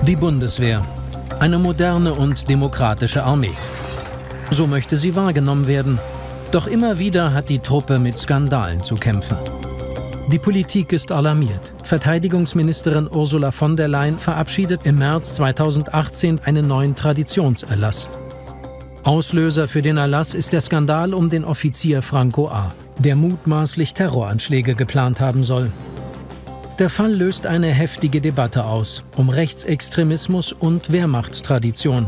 Die Bundeswehr. Eine moderne und demokratische Armee. So möchte sie wahrgenommen werden. Doch immer wieder hat die Truppe mit Skandalen zu kämpfen. Die Politik ist alarmiert. Verteidigungsministerin Ursula von der Leyen verabschiedet im März 2018 einen neuen Traditionserlass. Auslöser für den Erlass ist der Skandal um den Offizier Franco A., der mutmaßlich Terroranschläge geplant haben soll. Der Fall löst eine heftige Debatte aus, um Rechtsextremismus und Wehrmachtstradition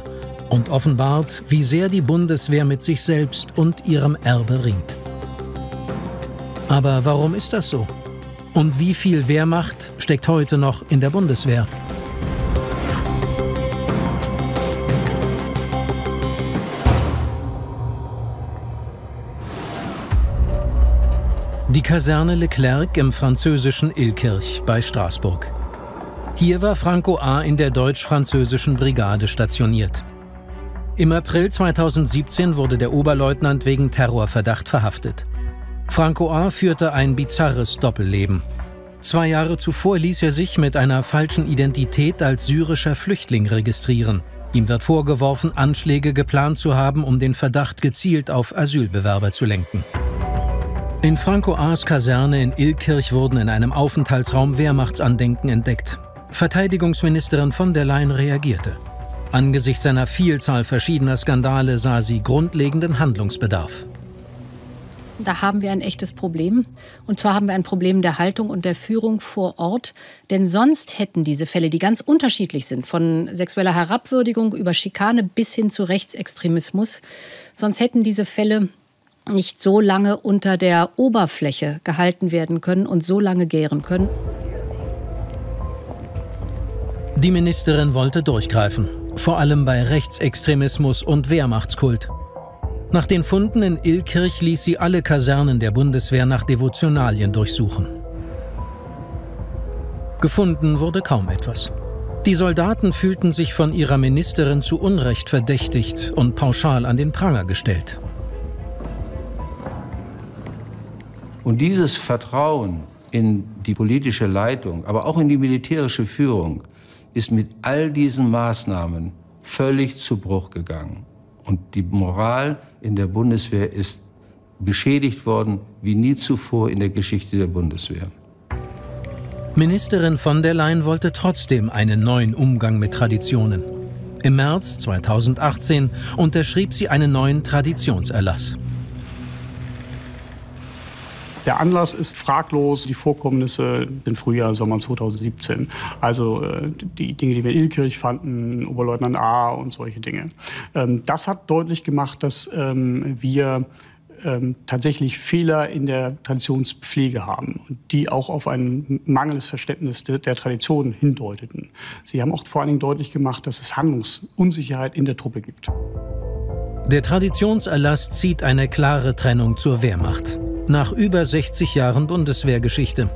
und offenbart, wie sehr die Bundeswehr mit sich selbst und ihrem Erbe ringt. Aber warum ist das so? Und wie viel Wehrmacht steckt heute noch in der Bundeswehr? Die Kaserne Leclerc im französischen Illkirch bei Straßburg. Hier war Franco A. in der deutsch-französischen Brigade stationiert. Im April 2017 wurde der Oberleutnant wegen Terrorverdacht verhaftet. Franco A. führte ein bizarres Doppelleben. 2 Jahre zuvor ließ er sich mit einer falschen Identität als syrischer Flüchtling registrieren. Ihm wird vorgeworfen, Anschläge geplant zu haben, um den Verdacht gezielt auf Asylbewerber zu lenken. In Franco A.'s Kaserne in Illkirch wurden in einem Aufenthaltsraum Wehrmachtsandenken entdeckt. Verteidigungsministerin von der Leyen reagierte. Angesichts einer Vielzahl verschiedener Skandale sah sie grundlegenden Handlungsbedarf. Da haben wir ein echtes Problem. Und zwar haben wir ein Problem der Haltung und der Führung vor Ort. Denn sonst hätten diese Fälle, die ganz unterschiedlich sind, von sexueller Herabwürdigung über Schikane bis hin zu Rechtsextremismus, sonst hätten diese Fälle nicht so lange unter der Oberfläche gehalten werden können und so lange gären können. Die Ministerin wollte durchgreifen, vor allem bei Rechtsextremismus und Wehrmachtskult. Nach den Funden in Illkirch ließ sie alle Kasernen der Bundeswehr nach Devotionalien durchsuchen. Gefunden wurde kaum etwas. Die Soldaten fühlten sich von ihrer Ministerin zu Unrecht verdächtigt und pauschal an den Pranger gestellt. Und dieses Vertrauen in die politische Leitung, aber auch in die militärische Führung, ist mit all diesen Maßnahmen völlig zu Bruch gegangen. Und die Moral in der Bundeswehr ist beschädigt worden wie nie zuvor in der Geschichte der Bundeswehr. Ministerin von der Leyen wollte trotzdem einen neuen Umgang mit Traditionen. Im März 2018 unterschrieb sie einen neuen Traditionserlass. Der Anlass ist fraglos die Vorkommnisse im Frühjahr, Sommer 2017. Also die Dinge, die wir in Illkirch fanden, Oberleutnant A. und solche Dinge. Das hat deutlich gemacht, dass wir tatsächlich Fehler in der Traditionspflege haben, die auch auf ein mangelndes Verständnis der Tradition hindeuteten. Sie haben auch vor allen Dingen deutlich gemacht, dass es Handlungsunsicherheit in der Truppe gibt. Der Traditionserlass zieht eine klare Trennung zur Wehrmacht. Nach über 60 Jahren Bundeswehrgeschichte.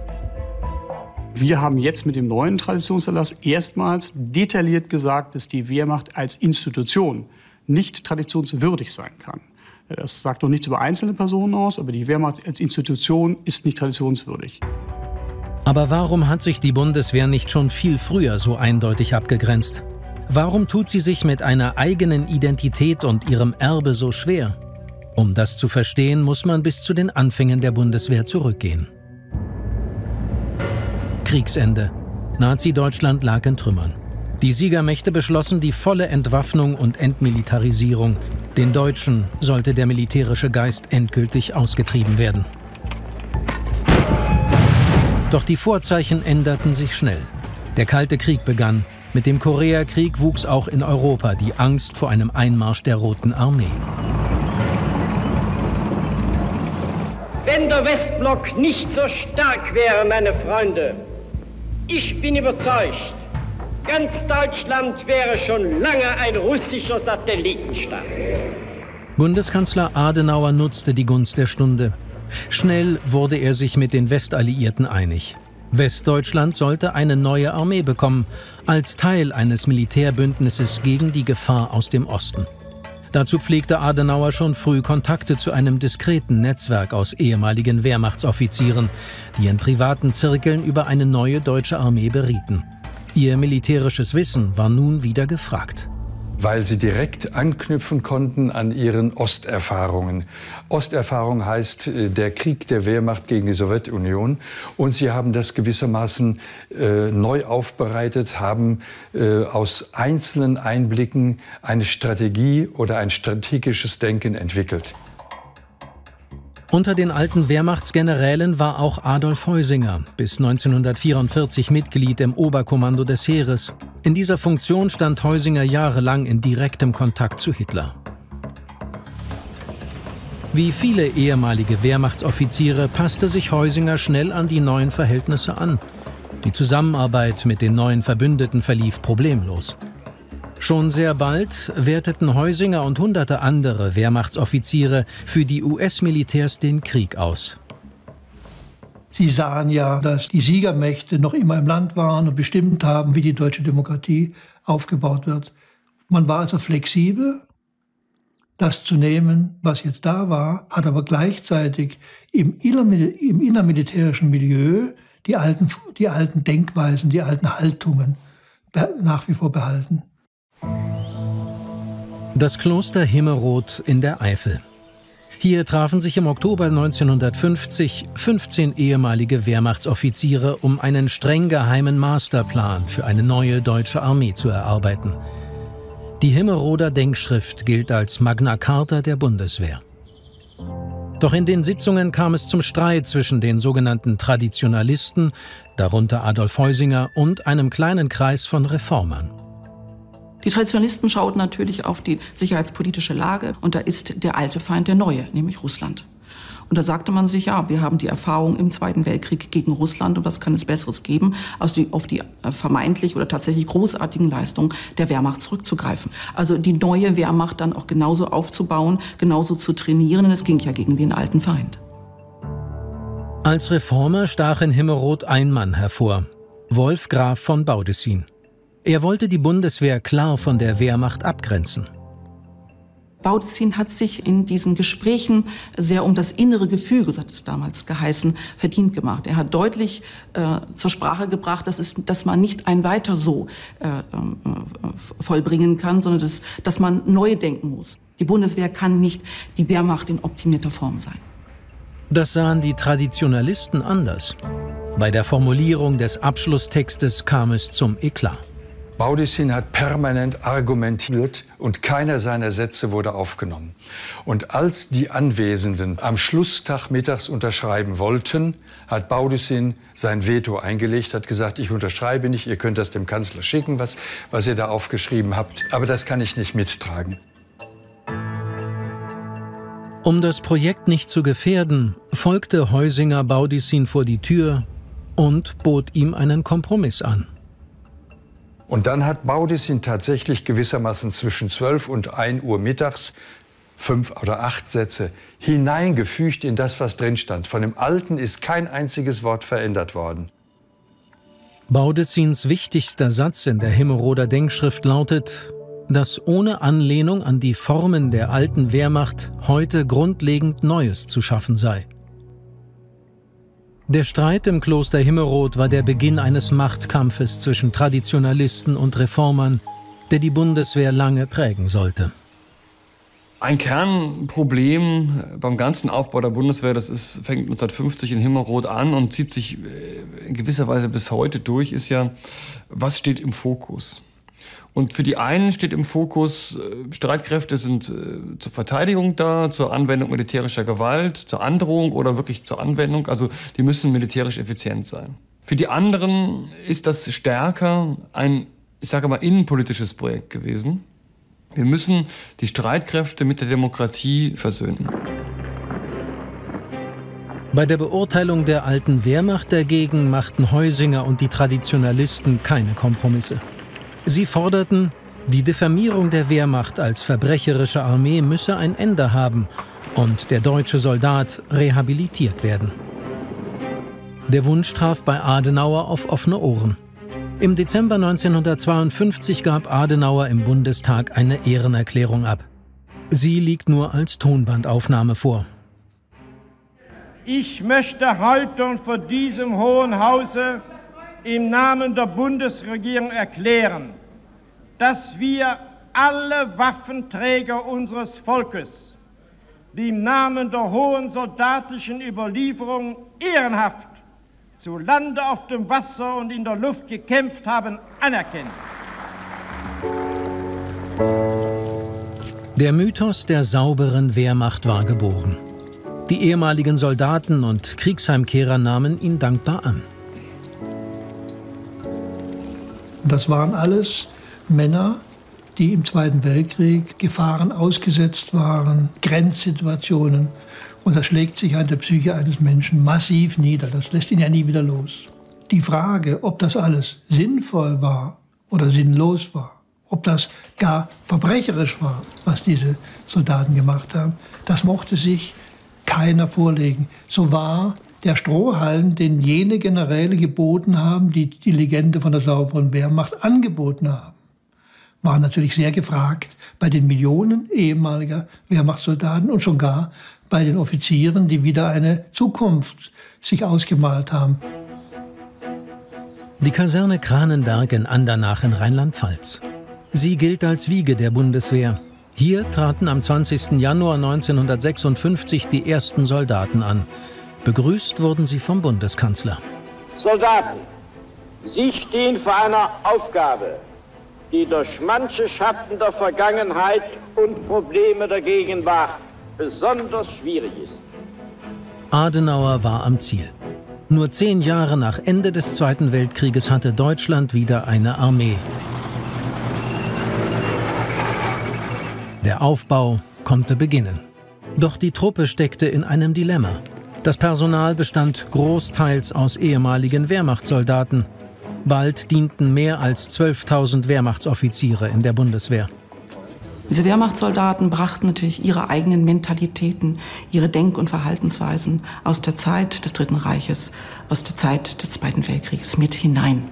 Wir haben jetzt mit dem neuen Traditionserlass erstmals detailliert gesagt, dass die Wehrmacht als Institution nicht traditionswürdig sein kann. Das sagt noch nichts über einzelne Personen aus, aber die Wehrmacht als Institution ist nicht traditionswürdig. Aber warum hat sich die Bundeswehr nicht schon viel früher so eindeutig abgegrenzt? Warum tut sie sich mit einer eigenen Identität und ihrem Erbe so schwer? Um das zu verstehen, muss man bis zu den Anfängen der Bundeswehr zurückgehen. Kriegsende. Nazi-Deutschland lag in Trümmern. Die Siegermächte beschlossen die volle Entwaffnung und Entmilitarisierung. Den Deutschen sollte der militärische Geist endgültig ausgetrieben werden. Doch die Vorzeichen änderten sich schnell. Der Kalte Krieg begann. Mit dem Koreakrieg wuchs auch in Europa die Angst vor einem Einmarsch der Roten Armee. Wenn der Westblock nicht so stark wäre, meine Freunde, ich bin überzeugt, ganz Deutschland wäre schon lange ein russischer Satellitenstaat. Bundeskanzler Adenauer nutzte die Gunst der Stunde. Schnell wurde er sich mit den Westalliierten einig. Westdeutschland sollte eine neue Armee bekommen, als Teil eines Militärbündnisses gegen die Gefahr aus dem Osten. Dazu pflegte Adenauer schon früh Kontakte zu einem diskreten Netzwerk aus ehemaligen Wehrmachtsoffizieren, die in privaten Zirkeln über eine neue deutsche Armee berieten. Ihr militärisches Wissen war nun wieder gefragt. Weil sie direkt anknüpfen konnten an ihren Osterfahrungen. Osterfahrung heißt der Krieg der Wehrmacht gegen die Sowjetunion. Und sie haben das gewissermaßen neu aufbereitet, haben aus einzelnen Einblicken eine Strategie oder ein strategisches Denken entwickelt. Unter den alten Wehrmachtsgenerälen war auch Adolf Heusinger, bis 1944 Mitglied im Oberkommando des Heeres. In dieser Funktion stand Heusinger jahrelang in direktem Kontakt zu Hitler. Wie viele ehemalige Wehrmachtsoffiziere passte sich Heusinger schnell an die neuen Verhältnisse an. Die Zusammenarbeit mit den neuen Verbündeten verlief problemlos. Schon sehr bald werteten Heusinger und hunderte andere Wehrmachtsoffiziere für die US-Militärs den Krieg aus. Sie sahen ja, dass die Siegermächte noch immer im Land waren und bestimmt haben, wie die deutsche Demokratie aufgebaut wird. Man war also flexibel, das zu nehmen, was jetzt da war, hat aber gleichzeitig im innermilitärischen Milieu die alten Denkweisen, die alten Haltungen nach wie vor behalten. Das Kloster Himmerod in der Eifel. Hier trafen sich im Oktober 1950 15 ehemalige Wehrmachtsoffiziere, um einen streng geheimen Masterplan für eine neue deutsche Armee zu erarbeiten. Die Himmeroder Denkschrift gilt als Magna Carta der Bundeswehr. Doch in den Sitzungen kam es zum Streit zwischen den sogenannten Traditionalisten, darunter Adolf Heusinger, und einem kleinen Kreis von Reformern. Die Traditionalisten schauten natürlich auf die sicherheitspolitische Lage und da ist der alte Feind der neue, nämlich Russland. Und da sagte man sich, ja, wir haben die Erfahrung im Zweiten Weltkrieg gegen Russland und was kann es Besseres geben, als auf die vermeintlich oder tatsächlich großartigen Leistungen der Wehrmacht zurückzugreifen. Also die neue Wehrmacht dann auch genauso aufzubauen, genauso zu trainieren, und es ging ja gegen den alten Feind. Als Reformer stach in Himmerod ein Mann hervor, Wolf Graf von Baudissin. Er wollte die Bundeswehr klar von der Wehrmacht abgrenzen. Baudissin hat sich in diesen Gesprächen sehr um das innere Gefüge, so hat es damals geheißen, verdient gemacht. Er hat deutlich zur Sprache gebracht, dass man nicht ein Weiter so vollbringen kann, sondern dass man neu denken muss. Die Bundeswehr kann nicht die Wehrmacht in optimierter Form sein. Das sahen die Traditionalisten anders. Bei der Formulierung des Abschlusstextes kam es zum Eklat. Baudissin hat permanent argumentiert und keiner seiner Sätze wurde aufgenommen. Und als die Anwesenden am Schlusstag mittags unterschreiben wollten, hat Baudissin sein Veto eingelegt, hat gesagt, ich unterschreibe nicht, ihr könnt das dem Kanzler schicken, was ihr da aufgeschrieben habt, aber das kann ich nicht mittragen. Um das Projekt nicht zu gefährden, folgte Heusinger Baudissin vor die Tür und bot ihm einen Kompromiss an. Und dann hat Baudissin tatsächlich gewissermaßen zwischen 12 und 1 Uhr mittags 5 oder 8 Sätze hineingefügt in das, was drin stand. Von dem Alten ist kein einziges Wort verändert worden. Baudissins wichtigster Satz in der Himmeroder Denkschrift lautet, dass ohne Anlehnung an die Formen der alten Wehrmacht heute grundlegend Neues zu schaffen sei. Der Streit im Kloster Himmerod war der Beginn eines Machtkampfes zwischen Traditionalisten und Reformern, der die Bundeswehr lange prägen sollte. Ein Kernproblem beim ganzen Aufbau der Bundeswehr, fängt 1950 in Himmerod an und zieht sich in gewisser Weise bis heute durch, ist ja, was steht im Fokus? Und für die einen steht im Fokus, Streitkräfte sind zur Verteidigung da, zur Anwendung militärischer Gewalt, zur Androhung oder wirklich zur Anwendung. Also die müssen militärisch effizient sein. Für die anderen ist das stärker ein, ich sage mal, innenpolitisches Projekt gewesen. Wir müssen die Streitkräfte mit der Demokratie versöhnen. Bei der Beurteilung der alten Wehrmacht dagegen machten Heusinger und die Traditionalisten keine Kompromisse. Sie forderten, die Diffamierung der Wehrmacht als verbrecherische Armee müsse ein Ende haben und der deutsche Soldat rehabilitiert werden. Der Wunsch traf bei Adenauer auf offene Ohren. Im Dezember 1952 gab Adenauer im Bundestag eine Ehrenerklärung ab. Sie liegt nur als Tonbandaufnahme vor. Ich möchte heute vor diesem Hohen Hause im Namen der Bundesregierung erklären, dass wir alle Waffenträger unseres Volkes, die im Namen der hohen soldatischen Überlieferung ehrenhaft zu Lande, auf dem Wasser und in der Luft gekämpft haben, anerkennen. Der Mythos der sauberen Wehrmacht war geboren. Die ehemaligen Soldaten und Kriegsheimkehrer nahmen ihn dankbar an. Das waren alles Männer, die im Zweiten Weltkrieg Gefahren ausgesetzt waren, Grenzsituationen. Und das schlägt sich an der Psyche eines Menschen massiv nieder. Das lässt ihn ja nie wieder los. Die Frage, ob das alles sinnvoll war oder sinnlos war, ob das gar verbrecherisch war, was diese Soldaten gemacht haben, das mochte sich keiner vorlegen. So war der Strohhalm, den jene Generäle geboten haben, die die Legende von der sauberen Wehrmacht angeboten haben, war natürlich sehr gefragt bei den Millionen ehemaliger Wehrmachtssoldaten und schon gar bei den Offizieren, die wieder eine Zukunft sich ausgemalt haben. Die Kaserne Kranenberg in Andernach in Rheinland-Pfalz. Sie gilt als Wiege der Bundeswehr. Hier traten am 20. Januar 1956 die ersten Soldaten an. Begrüßt wurden sie vom Bundeskanzler. Soldaten, Sie stehen vor einer Aufgabe, die durch manche Schatten der Vergangenheit und Probleme der Gegenwart besonders schwierig ist. Adenauer war am Ziel. Nur 10 Jahre nach Ende des Zweiten Weltkrieges hatte Deutschland wieder eine Armee. Der Aufbau konnte beginnen. Doch die Truppe steckte in einem Dilemma. Das Personal bestand großteils aus ehemaligen Wehrmachtssoldaten. Bald dienten mehr als 12.000 Wehrmachtsoffiziere in der Bundeswehr. Diese Wehrmachtssoldaten brachten natürlich ihre eigenen Mentalitäten, ihre Denk- und Verhaltensweisen aus der Zeit des Dritten Reiches, aus der Zeit des Zweiten Weltkrieges mit hinein.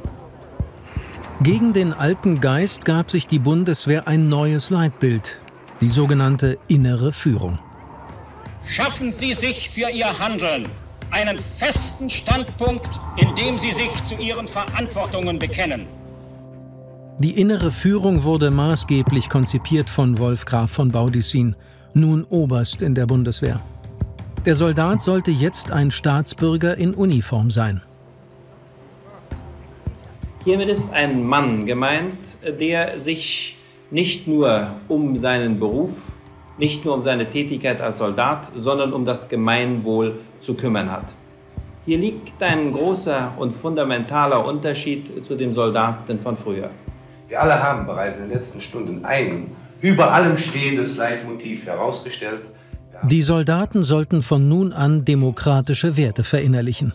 Gegen den alten Geist gab sich die Bundeswehr ein neues Leitbild, die sogenannte innere Führung. Schaffen Sie sich für Ihr Handeln einen festen Standpunkt, in dem Sie sich zu Ihren Verantwortungen bekennen. Die innere Führung wurde maßgeblich konzipiert von Wolf Graf von Baudissin, nun Oberst in der Bundeswehr. Der Soldat sollte jetzt ein Staatsbürger in Uniform sein. Hiermit ist ein Mann gemeint, der sich nicht nur um seinen Beruf, nicht nur um seine Tätigkeit als Soldat, sondern um das Gemeinwohl zu kümmern hat. Hier liegt ein großer und fundamentaler Unterschied zu dem Soldaten von früher. Wir alle haben bereits in den letzten Stunden ein über allem stehendes Leitmotiv herausgestellt. Die Soldaten sollten von nun an demokratische Werte verinnerlichen.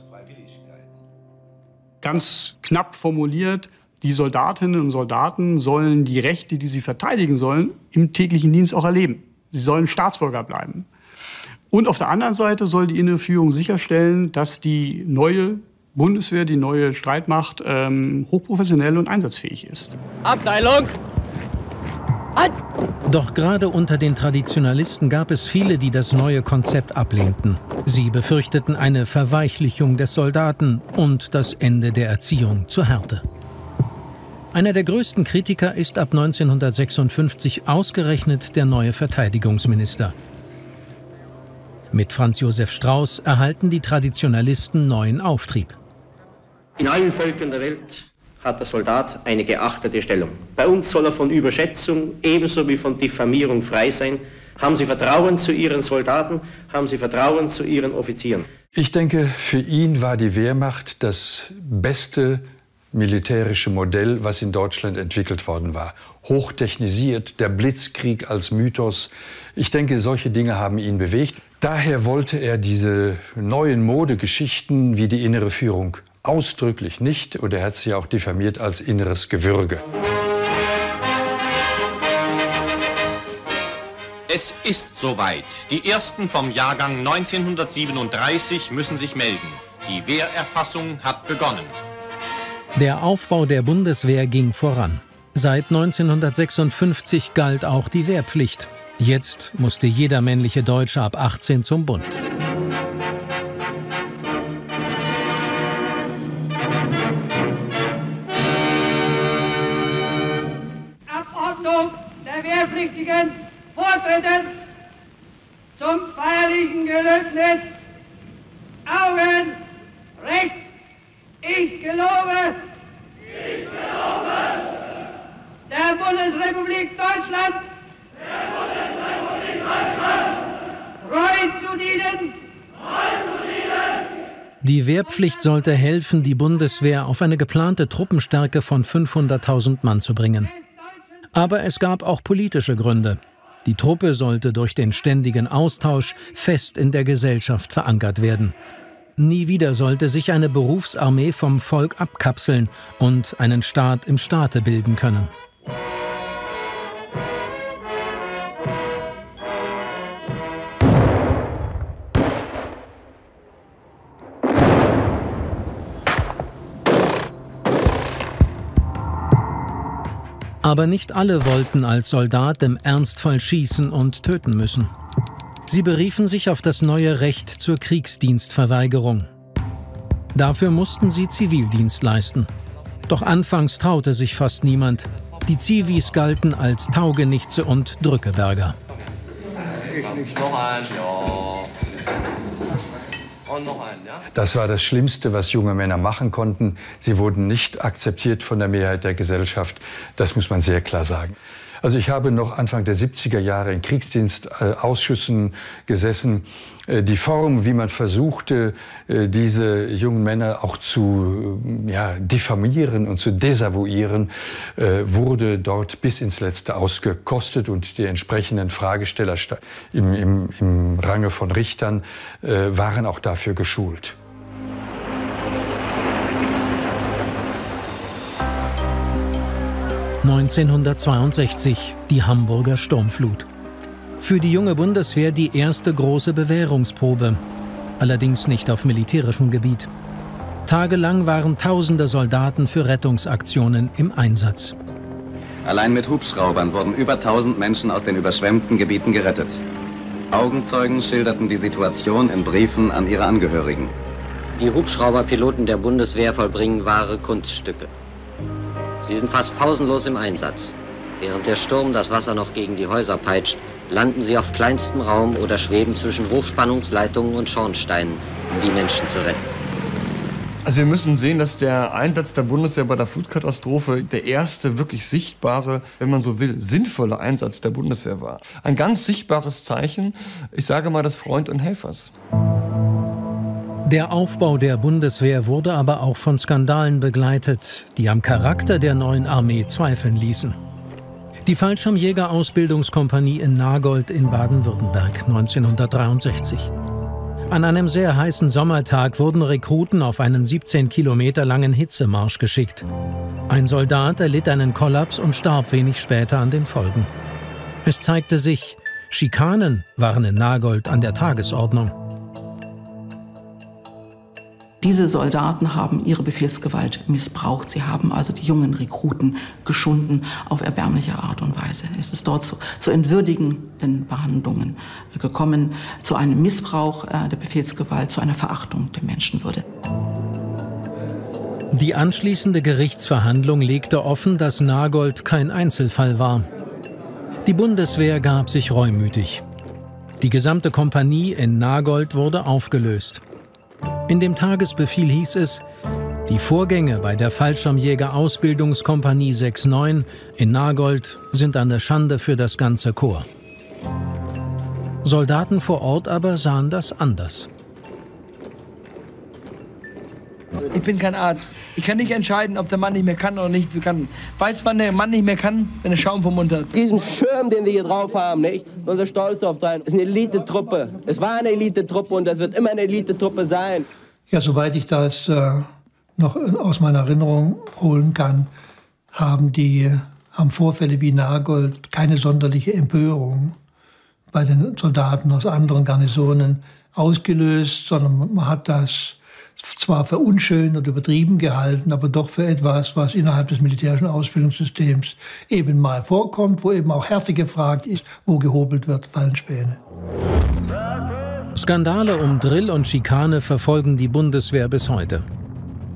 Ganz knapp formuliert, die Soldatinnen und Soldaten sollen die Rechte, die sie verteidigen sollen, im täglichen Dienst auch erleben. Sie sollen Staatsbürger bleiben. Und auf der anderen Seite soll die innere Führung sicherstellen, dass die neue Bundeswehr, die neue Streitmacht, hochprofessionell und einsatzfähig ist. Abteilung! Halt! Doch gerade unter den Traditionalisten gab es viele, die das neue Konzept ablehnten. Sie befürchteten eine Verweichlichung des Soldaten und das Ende der Erziehung zur Härte. Einer der größten Kritiker ist ab 1956 ausgerechnet der neue Verteidigungsminister. Mit Franz Josef Strauß erhalten die Traditionalisten neuen Auftrieb. In allen Völkern der Welt hat der Soldat eine geachtete Stellung. Bei uns soll er von Überschätzung ebenso wie von Diffamierung frei sein. Haben Sie Vertrauen zu Ihren Soldaten? Haben Sie Vertrauen zu Ihren Offizieren? Ich denke, für ihn war die Wehrmacht das beste militärische Modell, was in Deutschland entwickelt worden war. Hochtechnisiert, der Blitzkrieg als Mythos. Ich denke, solche Dinge haben ihn bewegt. Daher wollte er diese neuen Modegeschichten wie die innere Führung ausdrücklich nicht, oder er hat sie auch diffamiert als inneres Gewürge. Es ist soweit. Die Ersten vom Jahrgang 1937 müssen sich melden. Die Wehrerfassung hat begonnen. Der Aufbau der Bundeswehr ging voran. Seit 1956 galt auch die Wehrpflicht. Jetzt musste jeder männliche Deutsche ab 18 zum Bund. Wehrpflichtigen vortreten zum feierlichen Gelöbnis. Augen rechts. Ich gelobe. Ich gelobe. Der Bundesrepublik Deutschland. Der Bundesrepublik Deutschland. Treu zu dienen. Treu zu dienen. Die Wehrpflicht sollte helfen, die Bundeswehr auf eine geplante Truppenstärke von 500.000 Mann zu bringen. Aber es gab auch politische Gründe. Die Truppe sollte durch den ständigen Austausch fest in der Gesellschaft verankert werden. Nie wieder sollte sich eine Berufsarmee vom Volk abkapseln und einen Staat im Staate bilden können. Aber nicht alle wollten als Soldat im Ernstfall schießen und töten müssen. Sie beriefen sich auf das neue Recht zur Kriegsdienstverweigerung. Dafür mussten sie Zivildienst leisten. Doch anfangs traute sich fast niemand. Die Zivis galten als Taugenichtse und Drückeberger. Das war das Schlimmste, was junge Männer machen konnten. Sie wurden nicht akzeptiert von der Mehrheit der Gesellschaft. Das muss man sehr klar sagen. Also ich habe noch Anfang der 70er Jahre in Kriegsdienstausschüssen gesessen. Die Form, wie man versuchte, diese jungen Männer auch zu diffamieren und zu desavouieren, wurde dort bis ins Letzte ausgekostet. Und die entsprechenden Fragesteller im Range von Richtern waren auch dafür geschult. (1962) die Hamburger Sturmflut. Für die junge Bundeswehr die erste große Bewährungsprobe, allerdings nicht auf militärischem Gebiet. Tagelang waren tausende Soldaten für Rettungsaktionen im Einsatz. Allein mit Hubschraubern wurden über 1000 Menschen aus den überschwemmten Gebieten gerettet. Augenzeugen schilderten die Situation in Briefen an ihre Angehörigen. Die Hubschrauberpiloten der Bundeswehr vollbringen wahre Kunststücke. Sie sind fast pausenlos im Einsatz. Während der Sturm das Wasser noch gegen die Häuser peitscht, landen sie auf kleinstem Raum oder schweben zwischen Hochspannungsleitungen und Schornsteinen, um die Menschen zu retten. Also wir müssen sehen, dass der Einsatz der Bundeswehr bei der Flutkatastrophe der erste wirklich sichtbare, wenn man so will, sinnvolle Einsatz der Bundeswehr war. Ein ganz sichtbares Zeichen, ich sage mal, des Freund und Helfers. Der Aufbau der Bundeswehr wurde aber auch von Skandalen begleitet, die am Charakter der neuen Armee zweifeln ließen. Die Fallschirmjäger-Ausbildungskompanie in Nagold in Baden-Württemberg 1963. An einem sehr heißen Sommertag wurden Rekruten auf einen 17 Kilometer langen Hitzemarsch geschickt. Ein Soldat erlitt einen Kollaps und starb wenig später an den Folgen. Es zeigte sich, Schikanen waren in Nagold an der Tagesordnung. Diese Soldaten haben ihre Befehlsgewalt missbraucht. Sie haben also die jungen Rekruten geschunden auf erbärmliche Art und Weise. Es ist dort zu entwürdigenden Behandlungen gekommen, zu einem Missbrauch der Befehlsgewalt, zu einer Verachtung der Menschenwürde. Die anschließende Gerichtsverhandlung legte offen, dass Nagold kein Einzelfall war. Die Bundeswehr gab sich reumütig. Die gesamte Kompanie in Nagold wurde aufgelöst. In dem Tagesbefehl hieß es, die Vorgänge bei der Fallschirmjäger-Ausbildungskompanie 69 in Nagold sind eine Schande für das ganze Korps. Soldaten vor Ort aber sahen das anders. Ich bin kein Arzt. Ich kann nicht entscheiden, ob der Mann nicht mehr kann oder nicht kann. Weißt du, wann der Mann nicht mehr kann? Wenn er Schaum vom Mund hat. Diesen Schirm, den wir hier drauf haben, nicht? Unser Stolz auf sein, ist eine Elitetruppe. Es war eine Elitetruppe und das wird immer eine Elitetruppe sein. Ja, soweit ich das noch aus meiner Erinnerung holen kann, haben Vorfälle wie Nagold keine sonderliche Empörung bei den Soldaten aus anderen Garnisonen ausgelöst, sondern man hat das zwar für unschön und übertrieben gehalten, aber doch für etwas, was innerhalb des militärischen Ausbildungssystems eben mal vorkommt, wo eben auch Härte gefragt ist, wo gehobelt wird, fallen Späne. Skandale um Drill und Schikane verfolgen die Bundeswehr bis heute.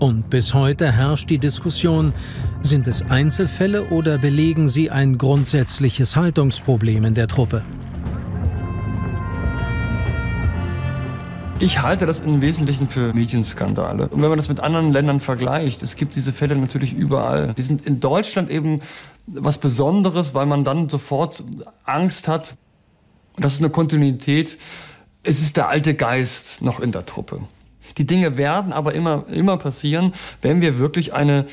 Und bis heute herrscht die Diskussion, sind es Einzelfälle oder belegen sie ein grundsätzliches Haltungsproblem in der Truppe? Ich halte das im Wesentlichen für Medienskandale. Und wenn man das mit anderen Ländern vergleicht, es gibt diese Fälle natürlich überall. Die sind in Deutschland eben was Besonderes, weil man dann sofort Angst hat. Das ist eine Kontinuität. Es ist der alte Geist noch in der Truppe. Die Dinge werden aber immer passieren, wenn wir wirklich eine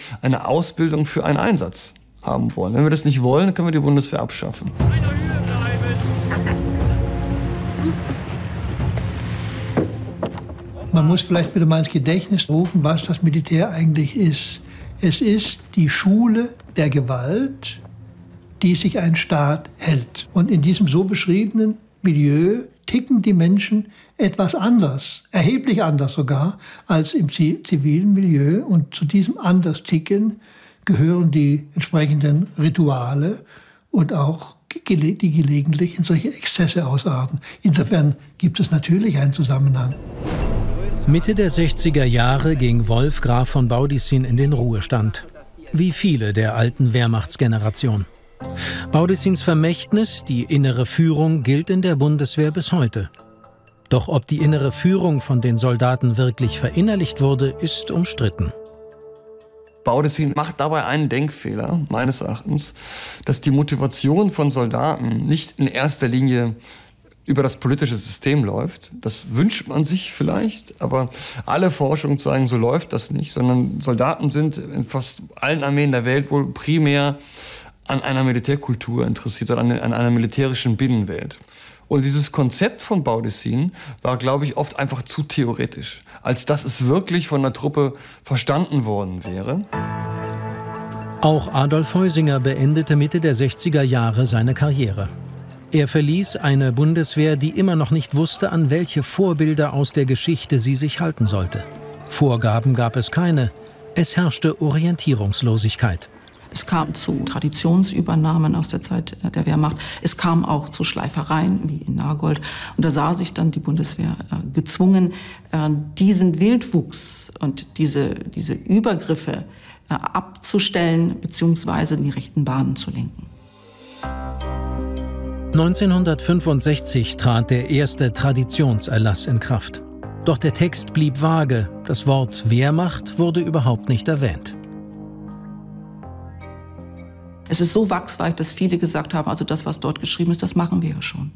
Ausbildung für einen Einsatz haben wollen. Wenn wir das nicht wollen, dann können wir die Bundeswehr abschaffen. Man muss vielleicht wieder mal ins Gedächtnis rufen, was das Militär eigentlich ist. Es ist die Schule der Gewalt, die sich ein Staat hält. Und in diesem so beschriebenen Milieu ticken die Menschen etwas anders, erheblich anders sogar, als im zivilen Milieu. Und zu diesem anders Ticken gehören die entsprechenden Rituale und auch die gelegentlich in solche Exzesse ausarten. Insofern gibt es natürlich einen Zusammenhang. Mitte der 60er Jahre ging Wolf Graf von Baudissin in den Ruhestand. Wie viele der alten Wehrmachtsgeneration. Baudissins Vermächtnis, die innere Führung, gilt in der Bundeswehr bis heute. Doch ob die innere Führung von den Soldaten wirklich verinnerlicht wurde, ist umstritten. Baudissin macht dabei einen Denkfehler, meines Erachtens, dass die Motivation von Soldaten nicht in erster Linie über das politische System läuft. Das wünscht man sich vielleicht, aber alle Forschungen zeigen, so läuft das nicht, sondern Soldaten sind in fast allen Armeen der Welt wohl primär an einer Militärkultur interessiert oder an einer militärischen Binnenwelt. Und dieses Konzept von Baudissin war, glaube ich, oft einfach zu theoretisch, als dass es wirklich von der Truppe verstanden worden wäre. Auch Adolf Heusinger beendete Mitte der 60er Jahre seine Karriere. Er verließ eine Bundeswehr, die immer noch nicht wusste, an welche Vorbilder aus der Geschichte sie sich halten sollte. Vorgaben gab es keine. Es herrschte Orientierungslosigkeit. Es kam zu Traditionsübernahmen aus der Zeit der Wehrmacht. Es kam auch zu Schleifereien, wie in Nagold. Und da sah sich dann die Bundeswehr gezwungen, diesen Wildwuchs und diese Übergriffe abzustellen bzw. in die rechten Bahnen zu lenken. 1965 trat der erste Traditionserlass in Kraft. Doch der Text blieb vage. Das Wort Wehrmacht wurde überhaupt nicht erwähnt. Es ist so wachsweich, dass viele gesagt haben, also das, was dort geschrieben ist, das machen wir ja schon.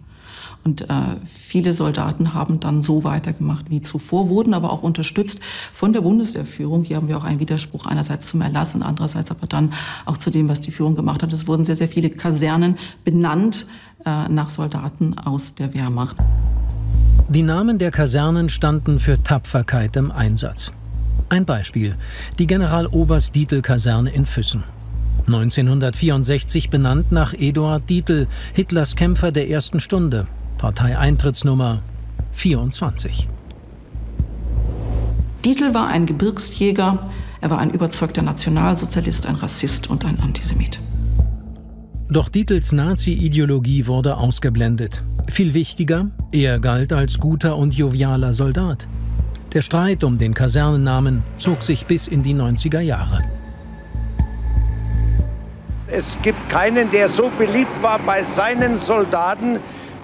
Und viele Soldaten haben dann so weitergemacht wie zuvor, wurden aber auch unterstützt von der Bundeswehrführung. Hier haben wir auch einen Widerspruch einerseits zum Erlass und andererseits aber dann auch zu dem, was die Führung gemacht hat. Es wurden sehr, sehr viele Kasernen benannt nach Soldaten aus der Wehrmacht. Die Namen der Kasernen standen für Tapferkeit im Einsatz. Ein Beispiel: die Generaloberst-Dietl-Kaserne in Füssen. 1964 benannt nach Eduard Dietl, Hitlers Kämpfer der ersten Stunde, Parteieintrittsnummer 24. Dietl war ein Gebirgsjäger, er war ein überzeugter Nationalsozialist, ein Rassist und ein Antisemit. Doch Dietls Nazi-Ideologie wurde ausgeblendet. Viel wichtiger, er galt als guter und jovialer Soldat. Der Streit um den Kasernennamen zog sich bis in die 90er Jahre. Es gibt keinen, der so beliebt war bei seinen Soldaten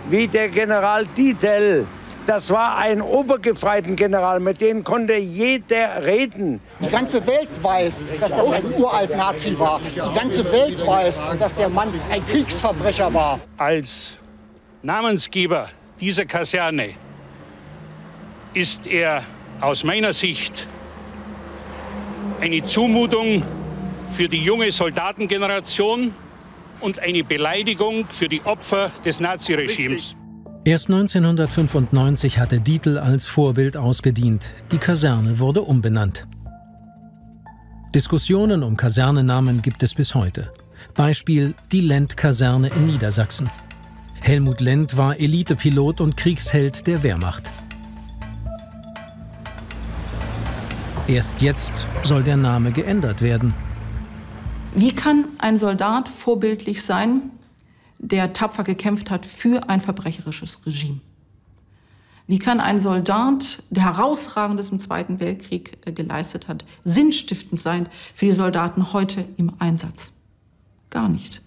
wie der General Dietl. Das war ein Obergefreitengeneral, mit dem konnte jeder reden. Die ganze Welt weiß, dass das ein Uralt-Nazi war. Die ganze Welt weiß, dass der Mann ein Kriegsverbrecher war. Als Namensgeber dieser Kaserne ist er aus meiner Sicht eine Zumutung für die junge Soldatengeneration und eine Beleidigung für die Opfer des Naziregimes. Erst 1995 hatte Dietl als Vorbild ausgedient. Die Kaserne wurde umbenannt. Diskussionen um Kasernennamen gibt es bis heute. Beispiel die Lent-Kaserne in Niedersachsen. Helmut Lent war Elitepilot und Kriegsheld der Wehrmacht. Erst jetzt soll der Name geändert werden. Wie kann ein Soldat vorbildlich sein, der tapfer gekämpft hat für ein verbrecherisches Regime? Wie kann ein Soldat, der Herausragendes im Zweiten Weltkrieg geleistet hat, sinnstiftend sein für die Soldaten heute im Einsatz? Gar nicht.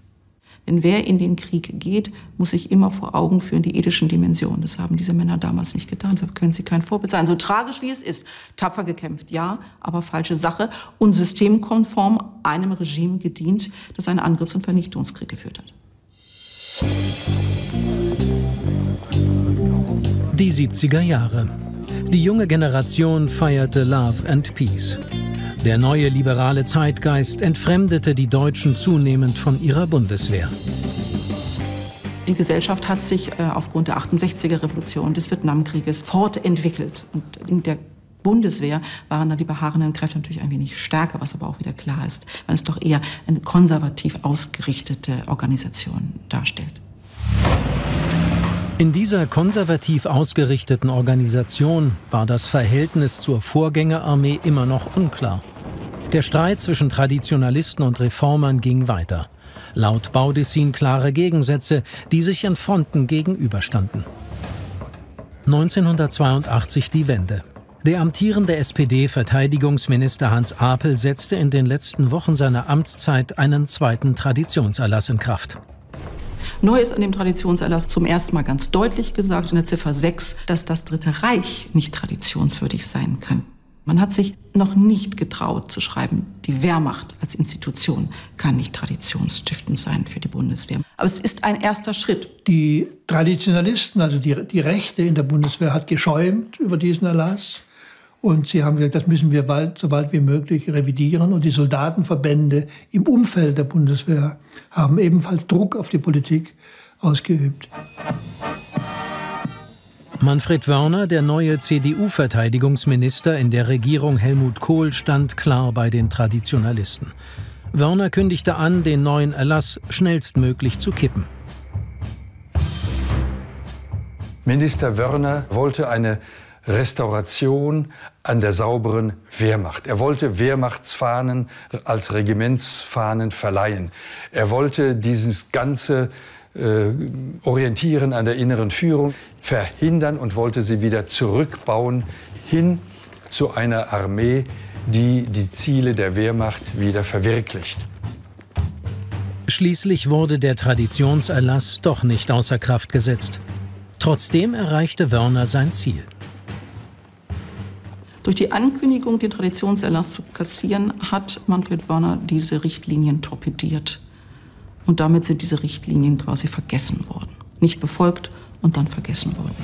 Denn wer in den Krieg geht, muss sich immer vor Augen führen, die ethischen Dimensionen. Das haben diese Männer damals nicht getan. Deshalb können sie kein Vorbild sein. So tragisch wie es ist. Tapfer gekämpft, ja, aber falsche Sache. Und systemkonform einem Regime gedient, das einen Angriffs- und Vernichtungskrieg geführt hat. Die 70er Jahre. Die junge Generation feierte Love and Peace. Der neue liberale Zeitgeist entfremdete die Deutschen zunehmend von ihrer Bundeswehr. Die Gesellschaft hat sich aufgrund der 68er Revolution, des Vietnamkrieges fortentwickelt. Und in der Bundeswehr waren da die beharrenden Kräfte natürlich ein wenig stärker, was aber auch wieder klar ist, weil es doch eher eine konservativ ausgerichtete Organisation darstellt. In dieser konservativ ausgerichteten Organisation war das Verhältnis zur Vorgängerarmee immer noch unklar. Der Streit zwischen Traditionalisten und Reformern ging weiter. Laut Baudissin klare Gegensätze, die sich in Fronten gegenüberstanden. 1982 die Wende. Der amtierende SPD-Verteidigungsminister Hans Apel setzte in den letzten Wochen seiner Amtszeit einen zweiten Traditionserlass in Kraft. Neu ist an dem Traditionserlass zum ersten Mal ganz deutlich gesagt in der Ziffer 6, dass das Dritte Reich nicht traditionswürdig sein kann. Man hat sich noch nicht getraut zu schreiben, die Wehrmacht als Institution kann nicht traditionsstiftend sein für die Bundeswehr. Aber es ist ein erster Schritt. Die Traditionalisten, also die Rechte in der Bundeswehr, hat geschäumt über diesen Erlass. Und sie haben gesagt, das müssen wir so bald wie möglich revidieren. Und die Soldatenverbände im Umfeld der Bundeswehr haben ebenfalls Druck auf die Politik ausgeübt. Manfred Wörner, der neue CDU-Verteidigungsminister in der Regierung Helmut Kohl, stand klar bei den Traditionalisten. Wörner kündigte an, den neuen Erlass schnellstmöglich zu kippen. Minister Wörner wollte eine Restauration an der sauberen Wehrmacht. Er wollte Wehrmachtsfahnen als Regimentsfahnen verleihen. Er wollte dieses ganze Orientieren an der inneren Führung verhindern und wollte sie wieder zurückbauen hin zu einer Armee, die die Ziele der Wehrmacht wieder verwirklicht. Schließlich wurde der Traditionserlass doch nicht außer Kraft gesetzt. Trotzdem erreichte Wörner sein Ziel. Durch die Ankündigung, den Traditionserlass zu kassieren, hat Manfred Wörner diese Richtlinien torpediert. Und damit sind diese Richtlinien quasi vergessen worden. Nicht befolgt und dann vergessen worden.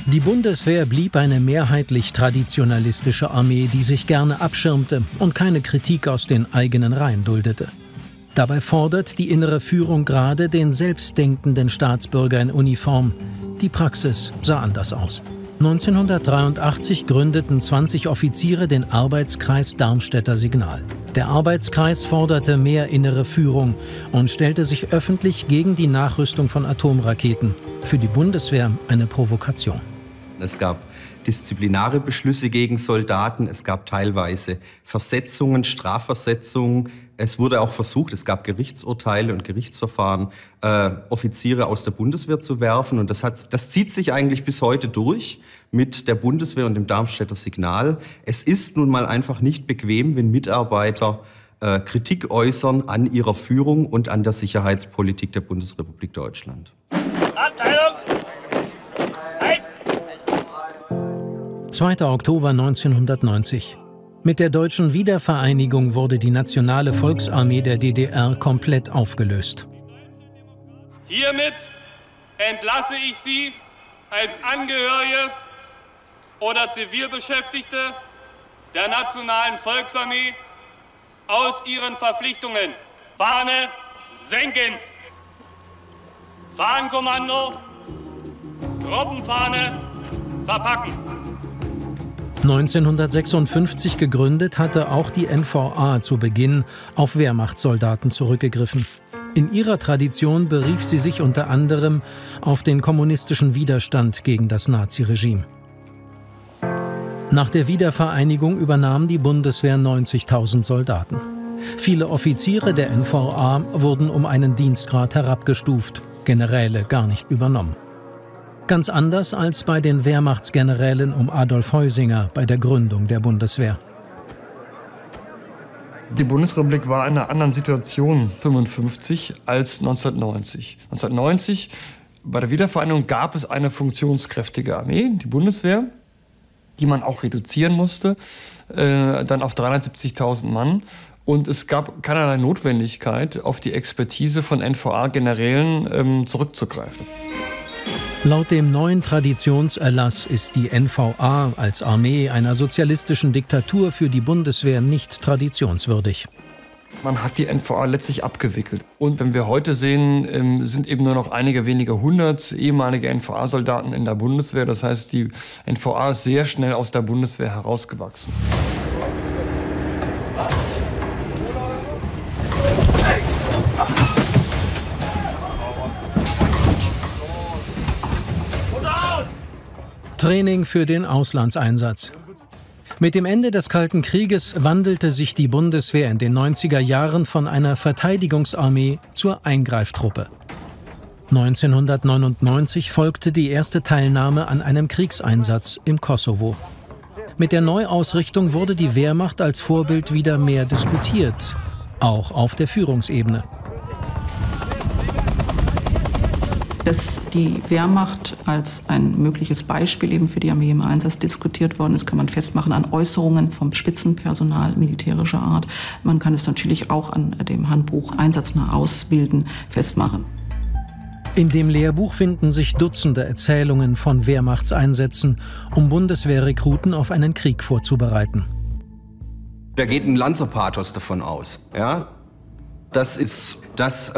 Die Bundeswehr blieb eine mehrheitlich traditionalistische Armee, die sich gerne abschirmte und keine Kritik aus den eigenen Reihen duldete. Dabei fordert die innere Führung gerade den selbstdenkenden Staatsbürger in Uniform. Die Praxis sah anders aus. 1983 gründeten 20 Offiziere den Arbeitskreis Darmstädter Signal. Der Arbeitskreis forderte mehr innere Führung und stellte sich öffentlich gegen die Nachrüstung von Atomraketen. Für die Bundeswehr eine Provokation. Es gab disziplinare Beschlüsse gegen Soldaten, es gab teilweise Versetzungen, Strafversetzungen. Es wurde auch versucht, es gab Gerichtsurteile und Gerichtsverfahren, Offiziere aus der Bundeswehr zu werfen. Und das zieht sich eigentlich bis heute durch mit der Bundeswehr und dem Darmstädter Signal. Es ist nun mal einfach nicht bequem, wenn Mitarbeiter Kritik äußern an ihrer Führung und an der Sicherheitspolitik der Bundesrepublik Deutschland. Abteilung! 2. Oktober 1990. Mit der deutschen Wiedervereinigung wurde die Nationale Volksarmee der DDR komplett aufgelöst. Hiermit entlasse ich Sie als Angehörige oder Zivilbeschäftigte der Nationalen Volksarmee aus Ihren Verpflichtungen. Fahne senken. Fahnenkommando, Gruppenfahne verpacken. 1956 gegründet, hatte auch die NVA zu Beginn auf Wehrmachtssoldaten zurückgegriffen. In ihrer Tradition berief sie sich unter anderem auf den kommunistischen Widerstand gegen das Naziregime. Nach der Wiedervereinigung übernahm die Bundeswehr 90.000 Soldaten. Viele Offiziere der NVA wurden um einen Dienstgrad herabgestuft, Generäle gar nicht übernommen. Ganz anders als bei den Wehrmachtsgenerälen um Adolf Heusinger bei der Gründung der Bundeswehr. Die Bundesrepublik war in einer anderen Situation 1955 als 1990. 1990, bei der Wiedervereinigung, gab es eine funktionskräftige Armee, die Bundeswehr, die man auch reduzieren musste, dann auf 370.000 Mann. Und es gab keinerlei Notwendigkeit, auf die Expertise von NVA-Generälen zurückzugreifen. Laut dem neuen Traditionserlass ist die NVA als Armee einer sozialistischen Diktatur für die Bundeswehr nicht traditionswürdig. Man hat die NVA letztlich abgewickelt. Und wenn wir heute sehen, sind eben nur noch einige wenige hundert ehemalige NVA-Soldaten in der Bundeswehr. Das heißt, die NVA ist sehr schnell aus der Bundeswehr herausgewachsen. Training für den Auslandseinsatz. Mit dem Ende des Kalten Krieges wandelte sich die Bundeswehr in den 90er Jahren von einer Verteidigungsarmee zur Eingreiftruppe. 1999 folgte die erste Teilnahme an einem Kriegseinsatz im Kosovo. Mit der Neuausrichtung wurde die Wehrmacht als Vorbild wieder mehr diskutiert, auch auf der Führungsebene. Dass die Wehrmacht als ein mögliches Beispiel eben für die Armee im Einsatz diskutiert worden ist, kann man festmachen an Äußerungen vom Spitzenpersonal militärischer Art. Man kann es natürlich auch an dem Handbuch Einsatznah Ausbilden festmachen. In dem Lehrbuch finden sich Dutzende Erzählungen von Wehrmachtseinsätzen, um Bundeswehrrekruten auf einen Krieg vorzubereiten. Da geht ein Lanzerpathos davon aus, ja? Das ist, dass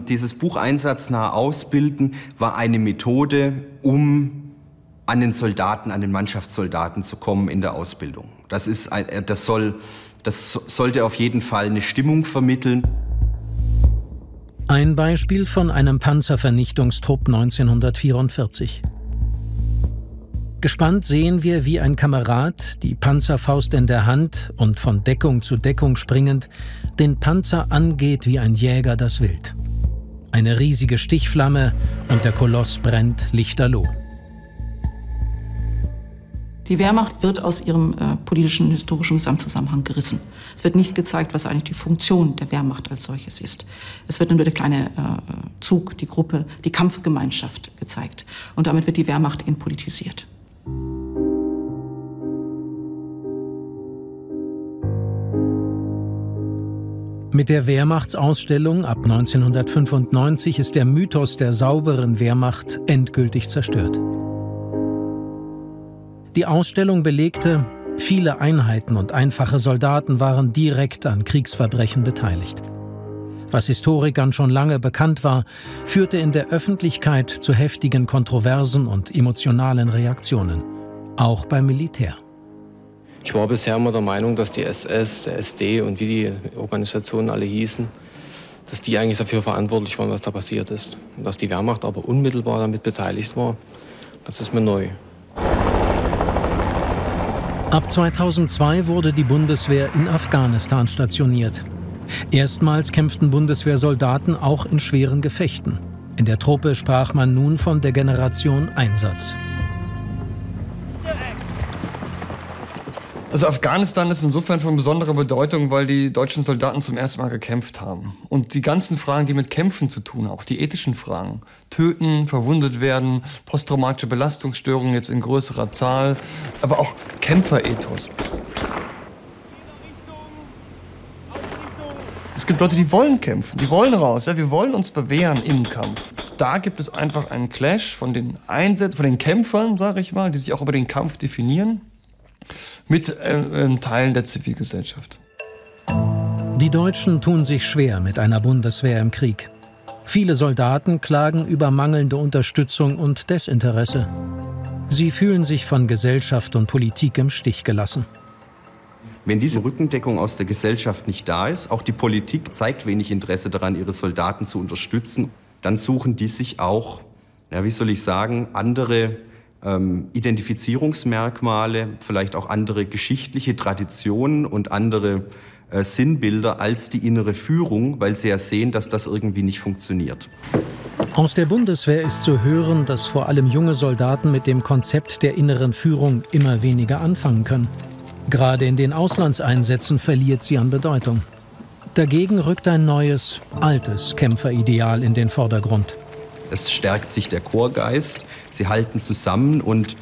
dieses Buch Einsatznah Ausbilden war eine Methode, um an den Soldaten, an den Mannschaftssoldaten zu kommen in der Ausbildung. Das sollte auf jeden Fall eine Stimmung vermitteln. Ein Beispiel von einem Panzervernichtungstrupp 1944. Gespannt sehen wir, wie ein Kamerad, die Panzerfaust in der Hand und von Deckung zu Deckung springend, den Panzer angeht wie ein Jäger das Wild. Eine riesige Stichflamme und der Koloss brennt lichterloh. Die Wehrmacht wird aus ihrem politischen, historischen Gesamtzusammenhang gerissen. Es wird nicht gezeigt, was eigentlich die Funktion der Wehrmacht als solches ist. Es wird nur der kleine Zug, die Gruppe, die Kampfgemeinschaft gezeigt. Und damit wird die Wehrmacht entpolitisiert. Mit der Wehrmachtsausstellung ab 1995 ist der Mythos der sauberen Wehrmacht endgültig zerstört. Die Ausstellung belegte, viele Einheiten und einfache Soldaten waren direkt an Kriegsverbrechen beteiligt. Was Historikern schon lange bekannt war, führte in der Öffentlichkeit zu heftigen Kontroversen und emotionalen Reaktionen, auch beim Militär. Ich war bisher immer der Meinung, dass die SS, der SD und wie die Organisationen alle hießen, dass die eigentlich dafür verantwortlich waren, was da passiert ist. Und dass die Wehrmacht aber unmittelbar damit beteiligt war, das ist mir neu. Ab 2002 wurde die Bundeswehr in Afghanistan stationiert. Erstmals kämpften Bundeswehrsoldaten auch in schweren Gefechten. In der Truppe sprach man nun von der Generation Einsatz. Also Afghanistan ist insofern von besonderer Bedeutung, weil die deutschen Soldaten zum ersten Mal gekämpft haben. Und die ganzen Fragen, die mit Kämpfen zu tun haben, auch die ethischen Fragen, töten, verwundet werden, posttraumatische Belastungsstörungen jetzt in größerer Zahl, aber auch Kämpferethos. Es gibt Leute, die wollen kämpfen, die wollen raus, ja, wir wollen uns bewähren im Kampf. Da gibt es einfach einen Clash von den Kämpfern, sage ich mal, die sich auch über den Kampf definieren, mit Teilen der Zivilgesellschaft. Die Deutschen tun sich schwer mit einer Bundeswehr im Krieg. Viele Soldaten klagen über mangelnde Unterstützung und Desinteresse. Sie fühlen sich von Gesellschaft und Politik im Stich gelassen. Wenn diese Rückendeckung aus der Gesellschaft nicht da ist, auch die Politik zeigt wenig Interesse daran, ihre Soldaten zu unterstützen, dann suchen die sich auch, ja, wie soll ich sagen, andere Identifizierungsmerkmale, vielleicht auch andere geschichtliche Traditionen und andere Sinnbilder als die innere Führung, weil sie ja sehen, dass das irgendwie nicht funktioniert. Aus der Bundeswehr ist zu hören, dass vor allem junge Soldaten mit dem Konzept der inneren Führung immer weniger anfangen können. Gerade in den Auslandseinsätzen verliert sie an Bedeutung. Dagegen rückt ein neues, altes Kämpferideal in den Vordergrund. Es stärkt sich der Chorgeist, sie halten zusammen und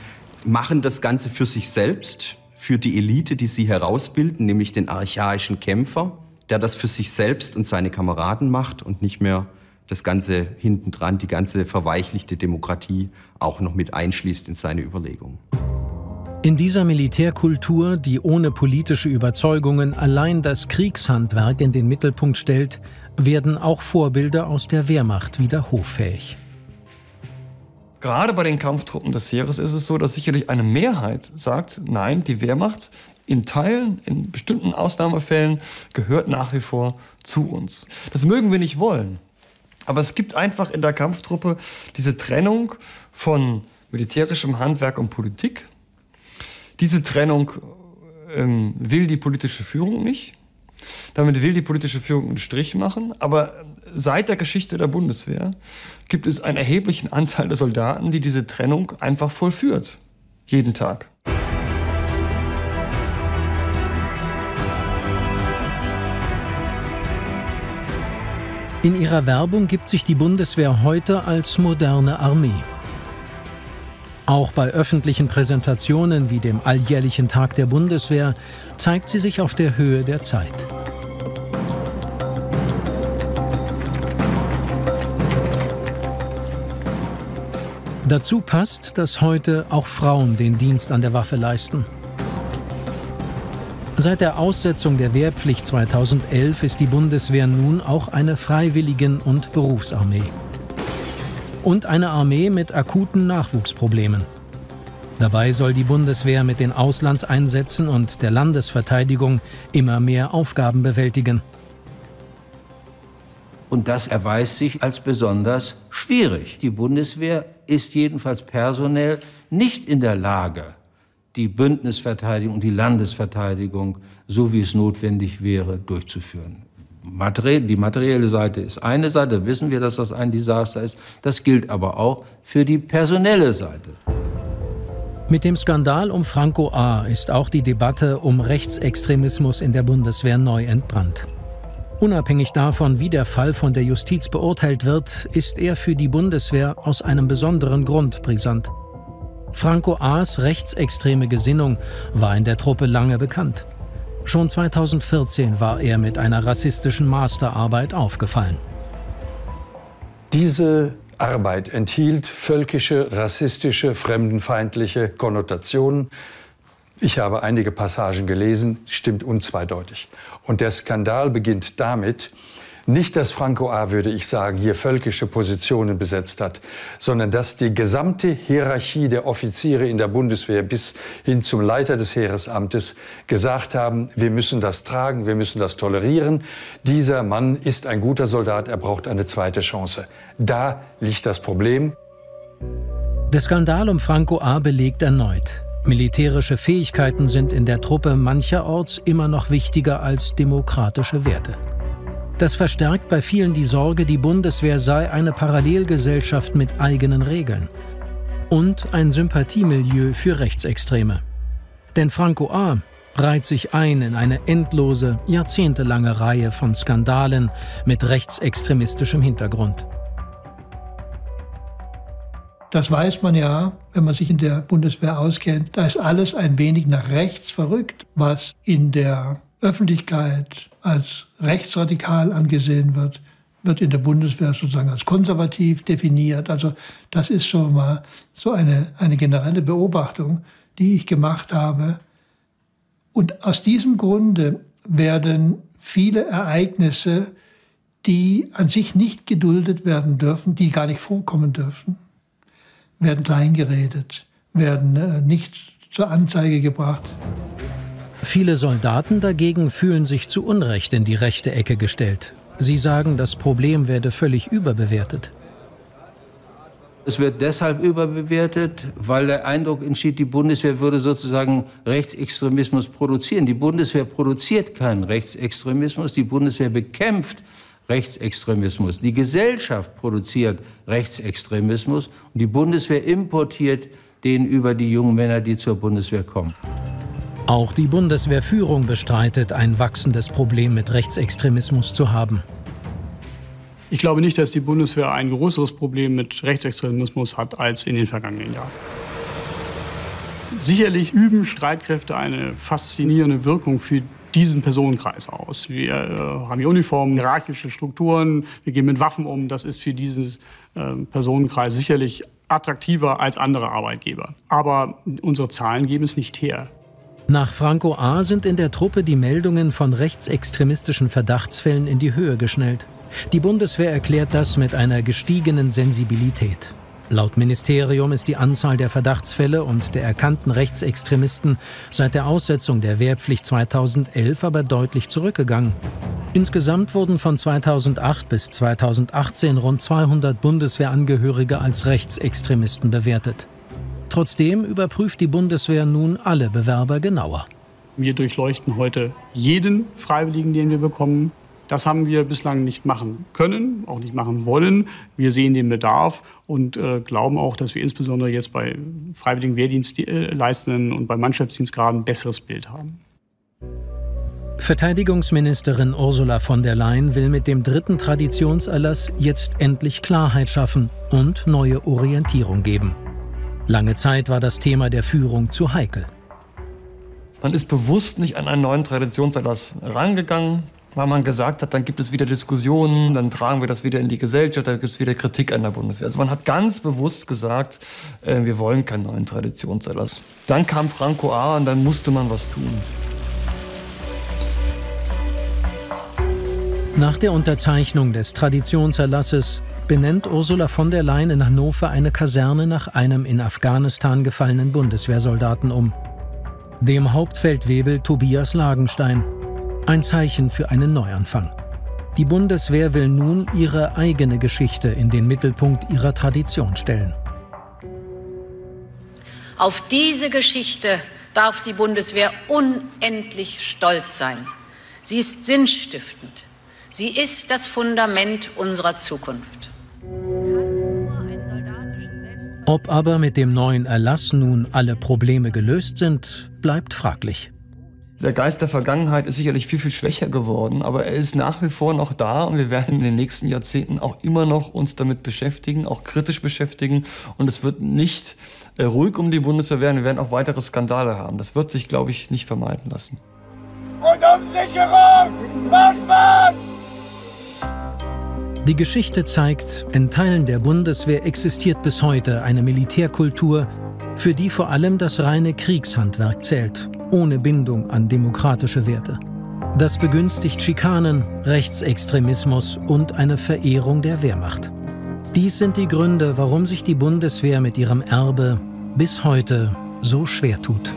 machen das Ganze für sich selbst, für die Elite, die sie herausbilden, nämlich den archaischen Kämpfer, der das für sich selbst und seine Kameraden macht und nicht mehr das Ganze hintendran, die ganze verweichlichte Demokratie auch noch mit einschließt in seine Überlegungen. In dieser Militärkultur, die ohne politische Überzeugungen allein das Kriegshandwerk in den Mittelpunkt stellt, werden auch Vorbilder aus der Wehrmacht wieder hoffähig. Gerade bei den Kampftruppen des Heeres ist es so, dass sicherlich eine Mehrheit sagt, nein, die Wehrmacht in Teilen, in bestimmten Ausnahmefällen gehört nach wie vor zu uns. Das mögen wir nicht wollen. Aber es gibt einfach in der Kampftruppe diese Trennung von militärischem Handwerk und Politik. Diese Trennung will die politische Führung nicht. Damit will die politische Führung einen Strich machen. Aber seit der Geschichte der Bundeswehr gibt es einen erheblichen Anteil der Soldaten, die diese Trennung einfach vollführt. Jeden Tag. In ihrer Werbung gibt sich die Bundeswehr heute als moderne Armee. Auch bei öffentlichen Präsentationen wie dem alljährlichen Tag der Bundeswehr zeigt sie sich auf der Höhe der Zeit. Dazu passt, dass heute auch Frauen den Dienst an der Waffe leisten. Seit der Aussetzung der Wehrpflicht 2011 ist die Bundeswehr nun auch eine Freiwilligen- und Berufsarmee. Und eine Armee mit akuten Nachwuchsproblemen. Dabei soll die Bundeswehr mit den Auslandseinsätzen und der Landesverteidigung immer mehr Aufgaben bewältigen. Und das erweist sich als besonders schwierig. Die Bundeswehr ist jedenfalls personell nicht in der Lage, die Bündnisverteidigung und die Landesverteidigung, so wie es notwendig wäre, durchzuführen. Die materielle Seite ist eine Seite, wissen wir, dass das ein Desaster ist. Das gilt aber auch für die personelle Seite. Mit dem Skandal um Franco A. ist auch die Debatte um Rechtsextremismus in der Bundeswehr neu entbrannt. Unabhängig davon, wie der Fall von der Justiz beurteilt wird, ist er für die Bundeswehr aus einem besonderen Grund brisant. Franco A.'s rechtsextreme Gesinnung war in der Truppe lange bekannt. Schon 2014 war er mit einer rassistischen Masterarbeit aufgefallen. Diese Arbeit enthielt völkische, rassistische, fremdenfeindliche Konnotationen. Ich habe einige Passagen gelesen, stimmt unzweideutig. Und der Skandal beginnt damit, nicht, dass Franco A., würde ich sagen, hier völkische Positionen besetzt hat, sondern dass die gesamte Hierarchie der Offiziere in der Bundeswehr bis hin zum Leiter des Heeresamtes gesagt haben, wir müssen das tragen, wir müssen das tolerieren. Dieser Mann ist ein guter Soldat, er braucht eine zweite Chance. Da liegt das Problem. Der Skandal um Franco A. belegt erneut: Militärische Fähigkeiten sind in der Truppe mancherorts immer noch wichtiger als demokratische Werte. Das verstärkt bei vielen die Sorge, die Bundeswehr sei eine Parallelgesellschaft mit eigenen Regeln. Und ein Sympathiemilieu für Rechtsextreme. Denn Franco A. reiht sich ein in eine endlose, jahrzehntelange Reihe von Skandalen mit rechtsextremistischem Hintergrund. Das weiß man ja, wenn man sich in der Bundeswehr auskennt. Da ist alles ein wenig nach rechts verrückt, was in der Öffentlichkeit als rechtsradikal angesehen wird, wird in der Bundeswehr sozusagen als konservativ definiert. Also das ist schon mal so eine generelle Beobachtung, die ich gemacht habe. Und aus diesem Grunde werden viele Ereignisse, die an sich nicht geduldet werden dürfen, die gar nicht vorkommen dürfen, werden kleingeredet, werden nicht zur Anzeige gebracht. Viele Soldaten dagegen fühlen sich zu Unrecht in die rechte Ecke gestellt. Sie sagen, das Problem werde völlig überbewertet. Es wird deshalb überbewertet, weil der Eindruck entsteht, die Bundeswehr würde sozusagen Rechtsextremismus produzieren. Die Bundeswehr produziert keinen Rechtsextremismus, die Bundeswehr bekämpft Rechtsextremismus. Die Gesellschaft produziert Rechtsextremismus und die Bundeswehr importiert den über die jungen Männer, die zur Bundeswehr kommen. Auch die Bundeswehrführung bestreitet, ein wachsendes Problem mit Rechtsextremismus zu haben. Ich glaube nicht, dass die Bundeswehr ein größeres Problem mit Rechtsextremismus hat als in den vergangenen Jahren. Sicherlich üben Streitkräfte eine faszinierende Wirkung für diesen Personenkreis aus. Wir haben die Uniformen, hierarchische Strukturen, wir gehen mit Waffen um. Das ist für diesen Personenkreis sicherlich attraktiver als andere Arbeitgeber. Aber unsere Zahlen geben es nicht her. Nach Franco A. sind in der Truppe die Meldungen von rechtsextremistischen Verdachtsfällen in die Höhe geschnellt. Die Bundeswehr erklärt das mit einer gestiegenen Sensibilität. Laut Ministerium ist die Anzahl der Verdachtsfälle und der erkannten Rechtsextremisten seit der Aussetzung der Wehrpflicht 2011 aber deutlich zurückgegangen. Insgesamt wurden von 2008 bis 2018 rund 200 Bundeswehrangehörige als Rechtsextremisten bewertet. Trotzdem überprüft die Bundeswehr nun alle Bewerber genauer. Wir durchleuchten heute jeden Freiwilligen, den wir bekommen. Das haben wir bislang nicht machen können, auch nicht machen wollen. Wir sehen den Bedarf und glauben auch, dass wir insbesondere jetzt bei freiwilligen Wehrdienstleistenden und bei Mannschaftsdienstgraden ein besseres Bild haben. Verteidigungsministerin Ursula von der Leyen will mit dem 3. Traditionserlass jetzt endlich Klarheit schaffen und neue Orientierung geben. Lange Zeit war das Thema der Führung zu heikel. Man ist bewusst nicht an einen neuen Traditionserlass rangegangen, weil man gesagt hat, dann gibt es wieder Diskussionen, dann tragen wir das wieder in die Gesellschaft, dann gibt es wieder Kritik an der Bundeswehr. Also man hat ganz bewusst gesagt, wir wollen keinen neuen Traditionserlass. Dann kam Franco A. und dann musste man was tun. Nach der Unterzeichnung des Traditionserlasses benennt Ursula von der Leyen in Hannover eine Kaserne nach einem in Afghanistan gefallenen Bundeswehrsoldaten um. Dem Hauptfeldwebel Tobias Lagenstein. Ein Zeichen für einen Neuanfang. Die Bundeswehr will nun ihre eigene Geschichte in den Mittelpunkt ihrer Tradition stellen. Auf diese Geschichte darf die Bundeswehr unendlich stolz sein. Sie ist sinnstiftend. Sie ist das Fundament unserer Zukunft. Ob aber mit dem neuen Erlass nun alle Probleme gelöst sind, bleibt fraglich. Der Geist der Vergangenheit ist sicherlich viel, viel schwächer geworden, aber er ist nach wie vor noch da und wir werden in den nächsten Jahrzehnten auch immer noch uns damit beschäftigen, auch kritisch beschäftigen und es wird nicht ruhig um die Bundeswehr werden, wir werden auch weitere Skandale haben. Das wird sich, glaube ich, nicht vermeiden lassen. Und Umsicherung! Marschbahn! Die Geschichte zeigt, in Teilen der Bundeswehr existiert bis heute eine Militärkultur, für die vor allem das reine Kriegshandwerk zählt, ohne Bindung an demokratische Werte. Das begünstigt Schikanen, Rechtsextremismus und eine Verehrung der Wehrmacht. Dies sind die Gründe, warum sich die Bundeswehr mit ihrem Erbe bis heute so schwer tut.